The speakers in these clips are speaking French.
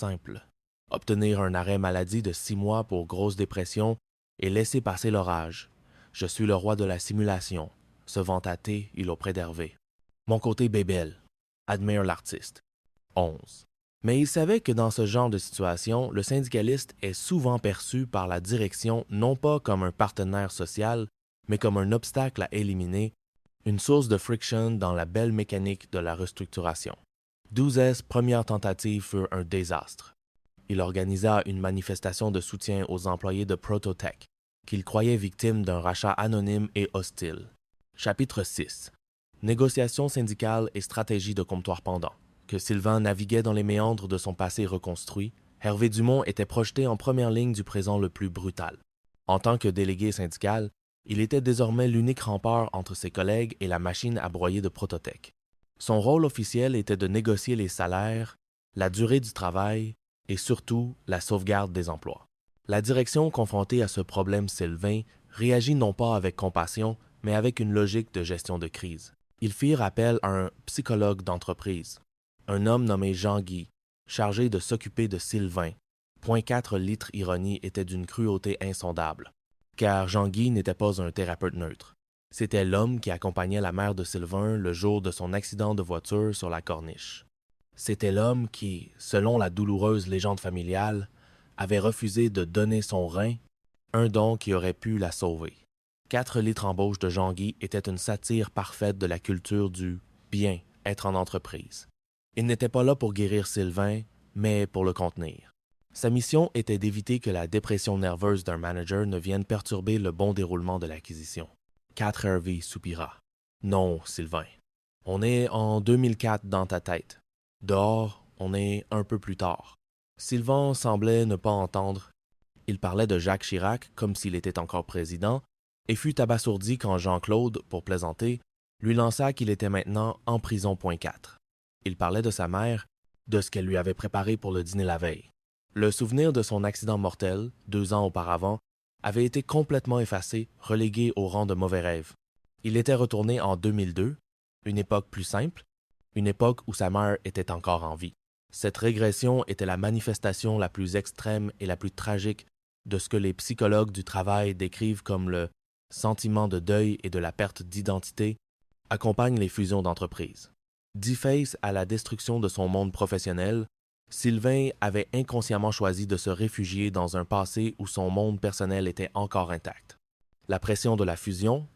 simple. Obtenir un arrêt maladie de 6 mois pour grosse dépression et laisser passer l'orage. Je suis le roi de la simulation. Se vanta-t-il auprès d'Hervé. Mon côté bébelle. Admire l'artiste. 11. Mais il savait que dans ce genre de situation, le syndicaliste est souvent perçu par la direction non pas comme un partenaire social, mais comme un obstacle à éliminer, une source de friction dans la belle mécanique de la restructuration. 12 premières tentatives furent un désastre. Il organisa une manifestation de soutien aux employés de Prototech, qu'il croyait victimes d'un rachat anonyme et hostile. Chapitre 6. Négociations syndicales et stratégie de comptoir pendant. Que Sylvain naviguait dans les méandres de son passé reconstruit, Hervé Dumont était projeté en première ligne du présent le plus brutal. En tant que délégué syndical, il était désormais l'unique rempart entre ses collègues et la machine à broyer de Prototech. Son rôle officiel était de négocier les salaires, la durée du travail et surtout la sauvegarde des emplois. La direction confrontée à ce problème sylvain réagit non pas avec compassion, mais avec une logique de gestion de crise. Ils firent appel à un psychologue d'entreprise, un homme nommé Jean-Guy, chargé de s'occuper de Sylvain. 0.4 litres ironie était d'une cruauté insondable, car Jean-Guy n'était pas un thérapeute neutre. C'était l'homme qui accompagnait la mère de Sylvain le jour de son accident de voiture sur la corniche. C'était l'homme qui, selon la douloureuse légende familiale, avait refusé de donner son rein, un don qui aurait pu la sauver. 4 litres embauche de Jean-Guy était une satire parfaite de la culture du « bien » être en entreprise. Il n'était pas là pour guérir Sylvain, mais pour le contenir. Sa mission était d'éviter que la dépression nerveuse d'un manager ne vienne perturber le bon déroulement de l'acquisition. 4 Hervé soupira. « Non, Sylvain. On est en 2004 dans ta tête. Dehors, on est un peu plus tard. » Sylvain semblait ne pas entendre. Il parlait de Jacques Chirac comme s'il était encore président et fut abasourdi quand Jean-Claude, pour plaisanter, lui lança qu'il était maintenant en prison. 4. Il parlait de sa mère, de ce qu'elle lui avait préparé pour le dîner la veille. Le souvenir de son accident mortel, 2 ans auparavant, avait été complètement effacé, relégué au rang de mauvais rêve. Il était retourné en 2002, une époque plus simple, une époque où sa mère était encore en vie. Cette régression était la manifestation la plus extrême et la plus tragique de ce que les psychologues du travail décrivent comme le sentiment de deuil et de la perte d'identité accompagne les fusions d'entreprises. D'e-face à la destruction de son monde professionnel, Sylvain avait inconsciemment choisi de se réfugier dans un passé où son monde personnel était encore intact. La pression de la fusion,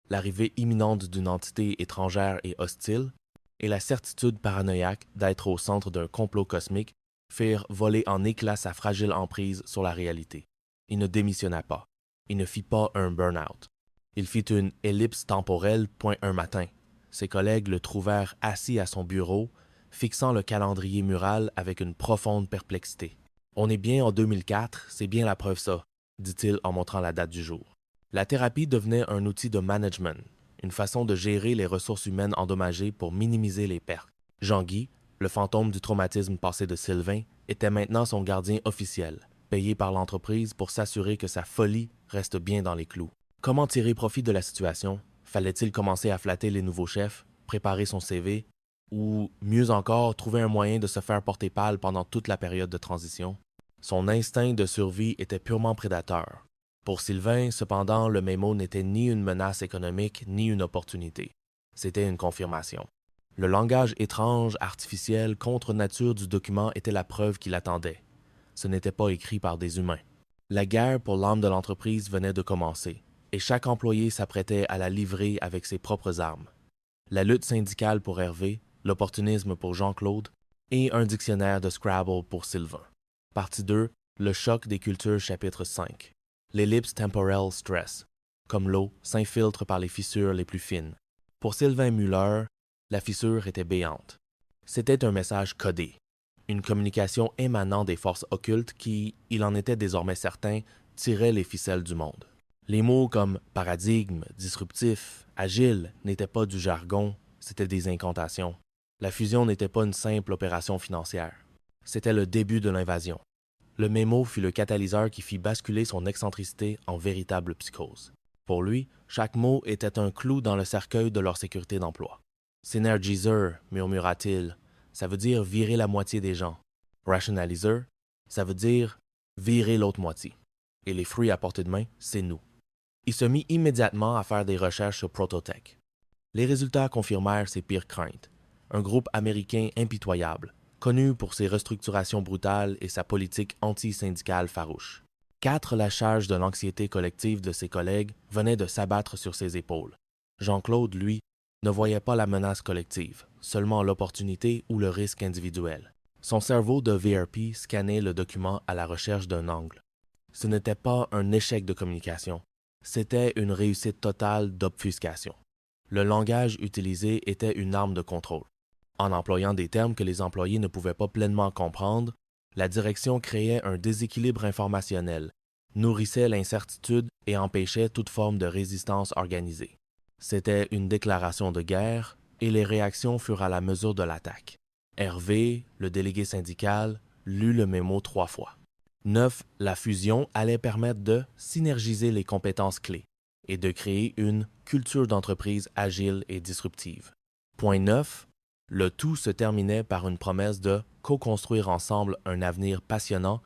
l'arrivée imminente d'une entité étrangère et hostile, et la certitude paranoïaque d'être au centre d'un complot cosmique firent voler en éclats sa fragile emprise sur la réalité. Il ne démissionna pas. Il ne fit pas un burn-out. Il fit une ellipse temporelle point un matin. Ses collègues le trouvèrent assis à son bureau, fixant le calendrier mural avec une profonde perplexité. « On est bien en 2004, c'est bien la preuve ça », dit-il en montrant la date du jour. La thérapie devenait un outil de management, une façon de gérer les ressources humaines endommagées pour minimiser les pertes. Jean-Guy, le fantôme du traumatisme passé de Sylvain, était maintenant son gardien officiel, payé par l'entreprise pour s'assurer que sa folie reste bien dans les clous. Comment tirer profit de la situation? Fallait-il commencer à flatter les nouveaux chefs, préparer son CV, ou, mieux encore, trouver un moyen de se faire porter pâle pendant toute la période de transition? Son instinct de survie était purement prédateur. Pour Sylvain, cependant, le mémo n'était ni une menace économique ni une opportunité. C'était une confirmation. Le langage étrange, artificiel, contre nature du document était la preuve qu'il attendait. Ce n'était pas écrit par des humains. La guerre pour l'âme de l'entreprise venait de commencer, et chaque employé s'apprêtait à la livrer avec ses propres armes. La lutte syndicale pour Hervé, l'opportunisme pour Jean-Claude, et un dictionnaire de Scrabble pour Sylvain. Partie 2, le choc des cultures chapitre 5. L'ellipse temporelle stress, comme l'eau, s'infiltre par les fissures les plus fines. Pour Sylvain Muller, la fissure était béante. C'était un message codé, une communication émanant des forces occultes qui, il en était désormais certain, tiraient les ficelles du monde. Les mots comme paradigme, disruptif, agile n'étaient pas du jargon, c'étaient des incantations. La fusion n'était pas une simple opération financière. C'était le début de l'invasion. Le mémo fut le catalyseur qui fit basculer son excentricité en véritable psychose. Pour lui, chaque mot était un clou dans le cercueil de leur sécurité d'emploi. « Synergizer », murmura-t-il, « ça veut dire virer la moitié des gens. » Rationalizer, ça veut dire virer l'autre moitié. Et les fruits à portée de main, c'est nous. Il se mit immédiatement à faire des recherches sur Prototech. Les résultats confirmèrent ses pires craintes. Un groupe américain impitoyable, connu pour ses restructurations brutales et sa politique anti-syndicale farouche. 4 la charge de l'anxiété collective de ses collègues venait de s'abattre sur ses épaules. Jean-Claude, lui, ne voyait pas la menace collective, seulement l'opportunité ou le risque individuel. Son cerveau de VRP scannait le document à la recherche d'un angle. Ce n'était pas un échec de communication, c'était une réussite totale d'obfuscation. Le langage utilisé était une arme de contrôle. En employant des termes que les employés ne pouvaient pas pleinement comprendre, la direction créait un déséquilibre informationnel, nourrissait l'incertitude et empêchait toute forme de résistance organisée. C'était une déclaration de guerre et les réactions furent à la mesure de l'attaque. Hervé, le délégué syndical, lut le mémo 3 fois. 9. La fusion allait permettre de synergiser les compétences clés et de créer une culture d'entreprise agile et disruptive. Point 9. Le tout se terminait par une promesse de co-construire ensemble un avenir passionnant.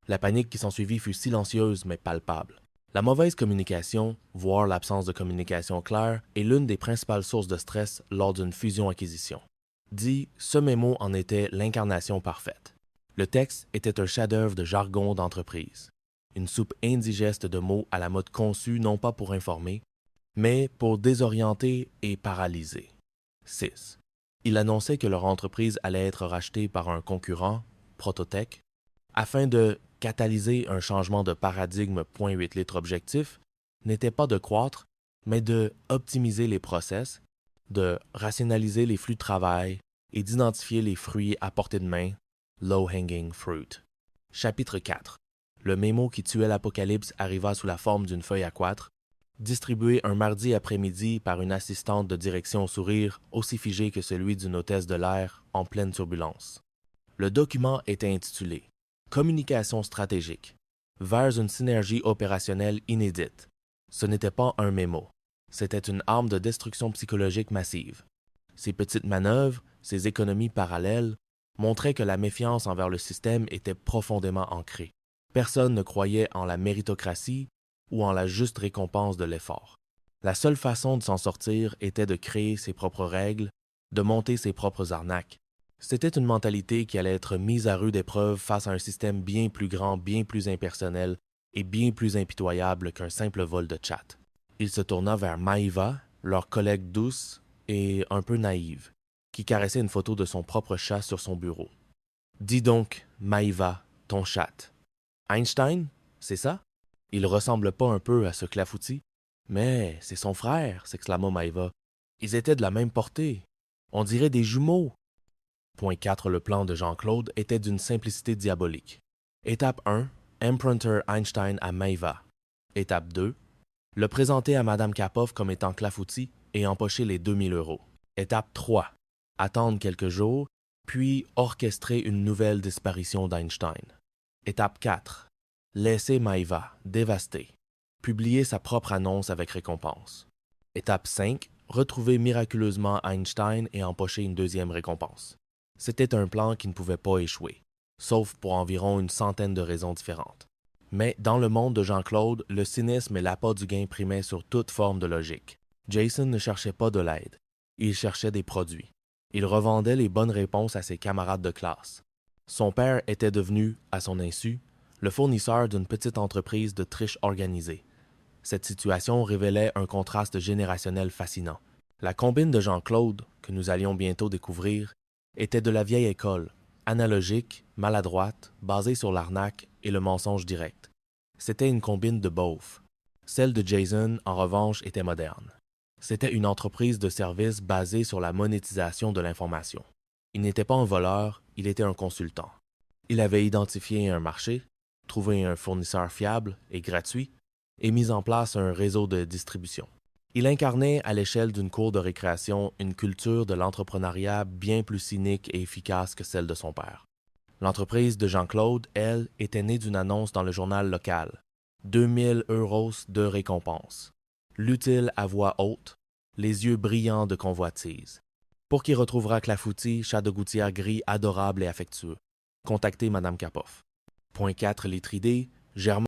La panique qui s'ensuivit fut silencieuse mais palpable. La mauvaise communication, voire l'absence de communication claire, est l'une des principales sources de stress lors d'une fusion-acquisition. Dit, ce mémo en était l'incarnation parfaite. Le texte était un chef-d'œuvre de jargon d'entreprise, une soupe indigeste de mots à la mode conçue non pas pour informer, mais pour désorienter et paralyser. 6. Il annonçait que leur entreprise allait être rachetée par un concurrent, Prototech, afin de catalyser un changement de paradigme. 0.8 litres objectif n'était pas de croître, mais de optimiser les process, de rationaliser les flux de travail et d'identifier les fruits à portée de main, low-hanging fruit. Chapitre 4. Le mémo qui tuait l'apocalypse arriva sous la forme d'une feuille A4, distribuée un mardi après-midi par une assistante de direction au sourire aussi figé que celui d'une hôtesse de l'air en pleine turbulence. Le document était intitulé « Communication stratégique, vers une synergie opérationnelle inédite ». Ce n'était pas un mémo, c'était une arme de destruction psychologique massive. Ces petites manœuvres, ces économies parallèles, montraient que la méfiance envers le système était profondément ancrée. Personne ne croyait en la méritocratie ou en la juste récompense de l'effort. La seule façon de s'en sortir était de créer ses propres règles, de monter ses propres arnaques. C'était une mentalité qui allait être mise à rude épreuve face à un système bien plus grand, bien plus impersonnel et bien plus impitoyable qu'un simple vol de chat. Il se tourna vers Maïva, leur collègue douce et un peu naïve, qui caressait une photo de son propre chat sur son bureau. « Dis donc, Maïva, ton chat. Einstein, c'est ça? Il ressemble pas un peu à ce clafoutis? Mais c'est son frère, s'exclama Maïva. Ils étaient de la même portée. On dirait des jumeaux. » Point 4. Le plan de Jean-Claude était d'une simplicité diabolique. Étape 1. Imprinter Einstein à Maïva. Étape 2. Le présenter à Mme Kapov comme étant clafoutis et empocher les 2000 €. Étape 3. Attendre quelques jours, puis orchestrer une nouvelle disparition d'Einstein. Étape 4. Laisser Maïva, dévastée, publier sa propre annonce avec récompense. Étape 5. Retrouver miraculeusement Einstein et empocher une deuxième récompense. C'était un plan qui ne pouvait pas échouer, sauf pour environ une centaine de raisons différentes. Mais dans le monde de Jean-Claude, le cynisme et l'appât du gain primaient sur toute forme de logique. Jason ne cherchait pas de l'aide, il cherchait des produits. Il revendait les bonnes réponses à ses camarades de classe. Son père était devenu, à son insu, le fournisseur d'une petite entreprise de triche organisée. Cette situation révélait un contraste générationnel fascinant. La combine de Jean-Claude, que nous allions bientôt découvrir, était de la vieille école, analogique, maladroite, basée sur l'arnaque et le mensonge direct. C'était une combine de beaufs. Celle de Jason, en revanche, était moderne. C'était une entreprise de services basée sur la monétisation de l'information. Il n'était pas un voleur, il était un consultant. Il avait identifié un marché, trouvé un fournisseur fiable et gratuit, et mis en place un réseau de distribution. Il incarnait à l'échelle d'une cour de récréation une culture de l'entrepreneuriat bien plus cynique et efficace que celle de son père. L'entreprise de Jean-Claude, elle, était née d'une annonce dans le journal local. 2000 € de récompense. L'utile à voix haute, les yeux brillants de convoitise. Pour qui retrouvera Clafoutis, chat de gouttière gris adorable et affectueux. contactez Madame Kapoff. Point 4 Létridée, Germain